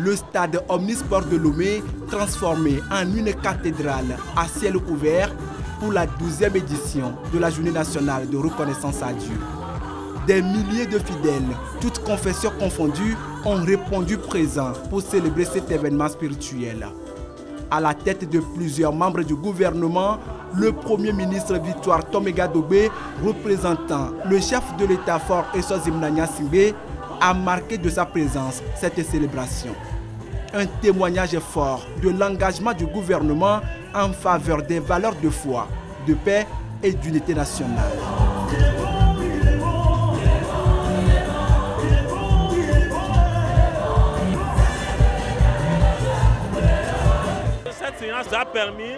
le stade Omnisport de Lomé transformé en une cathédrale à ciel ouvert pour la 12e édition de la Journée nationale de reconnaissance à Dieu. Des milliers de fidèles, toutes confessions confondues, ont répondu présents pour célébrer cet événement spirituel. À la tête de plusieurs membres du gouvernement, le Premier ministre Victoire Tomega Dobé, représentant le chef de l'État fort Essozi Nanya-Singbe, a marqué de sa présence cette célébration. Un témoignage fort de l'engagement du gouvernement en faveur des valeurs de foi, de paix et d'unité nationale. Cette séance a permis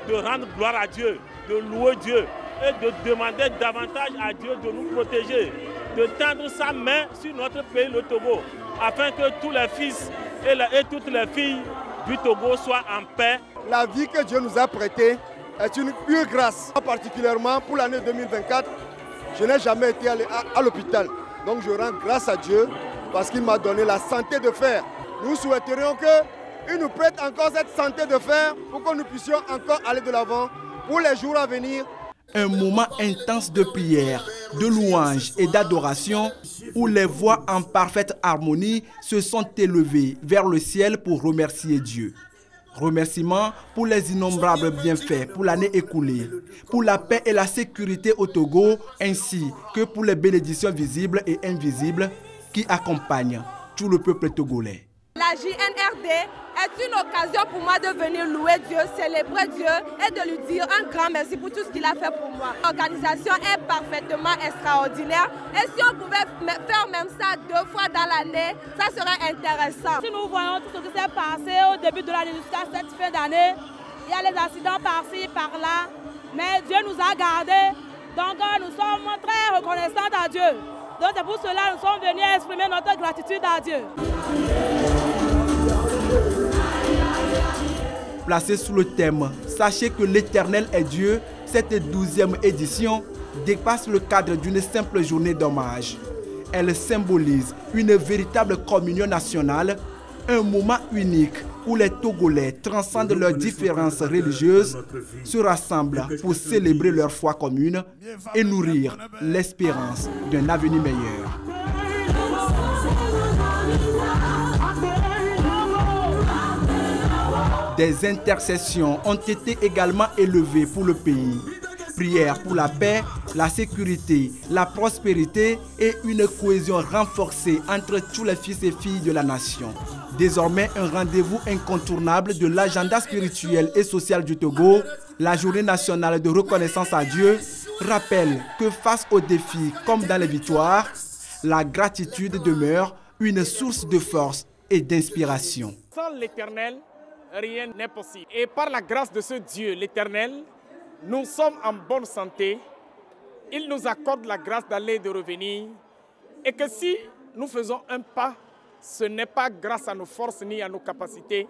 de rendre gloire à Dieu, de louer Dieu et de demander davantage à Dieu de nous protéger, de tendre sa main sur notre pays, le Togo, afin que tous les fils et toutes les filles du Togo soient en paix. La vie que Dieu nous a prêtée est une pure grâce. Particulièrement pour l'année 2024, je n'ai jamais été à l'hôpital. Donc je rends grâce à Dieu parce qu'il m'a donné la santé de fer. Nous souhaiterions qu'il nous prête encore cette santé de fer pour que nous puissions encore aller de l'avant pour les jours à venir. Un moment intense de prière, de louange et d'adoration où les voix en parfaite harmonie se sont élevées vers le ciel pour remercier Dieu. Remerciements pour les innombrables bienfaits pour l'année écoulée, pour la paix et la sécurité au Togo, ainsi que pour les bénédictions visibles et invisibles qui accompagnent tout le peuple togolais. La JNRD est une occasion pour moi de venir louer Dieu, célébrer Dieu et de lui dire un grand merci pour tout ce qu'il a fait pour moi. L'organisation est parfaitement extraordinaire et si on pouvait faire même ça 2 fois dans l'année, ça serait intéressant. Si nous voyons tout ce qui s'est passé au début de l'année jusqu'à cette fin d'année, il y a les accidents par-ci, par-là, mais Dieu nous a gardés, donc nous sommes très reconnaissants à Dieu. Donc c'est pour cela que nous sommes venus exprimer notre gratitude à Dieu. Placé sous le thème « Sachez que l'Éternel est Dieu », cette 12e édition dépasse le cadre d'une simple journée d'hommage. Elle symbolise une véritable communion nationale, un moment unique où les Togolais transcendent leurs différences religieuses, se rassemblent pour célébrer leur foi commune et nourrir l'espérance d'un avenir meilleur. Des intercessions ont été également élevées pour le pays. Prières pour la paix, la sécurité, la prospérité et une cohésion renforcée entre tous les fils et filles de la nation. Désormais un rendez-vous incontournable de l'agenda spirituel et social du Togo, la Journée nationale de reconnaissance à Dieu rappelle que face aux défis comme dans les victoires, la gratitude demeure une source de force et d'inspiration. Sans l'Éternel, rien n'est possible. Et par la grâce de ce Dieu, l'Éternel, nous sommes en bonne santé. Il nous accorde la grâce d'aller et de revenir. Et que si nous faisons un pas, ce n'est pas grâce à nos forces ni à nos capacités,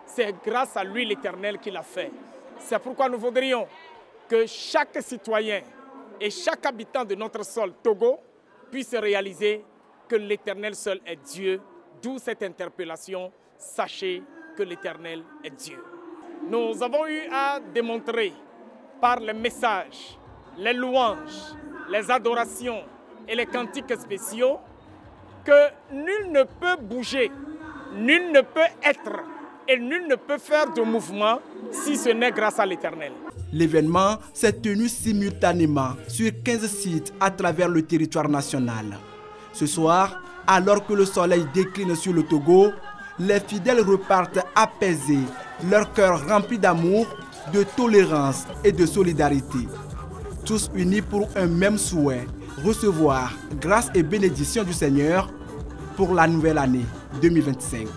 c'est grâce à lui, l'Éternel, qui l'a fait. C'est pourquoi nous voudrions que chaque citoyen et chaque habitant de notre sol, Togo, puisse réaliser que l'Éternel seul est Dieu, d'où cette interpellation, sachez que l'Éternel est Dieu. Nous avons eu à démontrer par les messages, les louanges, les adorations et les cantiques spéciaux que nul ne peut bouger, nul ne peut être et nul ne peut faire de mouvement si ce n'est grâce à l'Éternel. L'événement s'est tenu simultanément sur 15 sites à travers le territoire national. Ce soir, alors que le soleil décline sur le Togo, les fidèles repartent apaisés, leur cœur rempli d'amour, de tolérance et de solidarité. Tous unis pour un même souhait, recevoir grâce et bénédiction du Seigneur pour la nouvelle année 2025.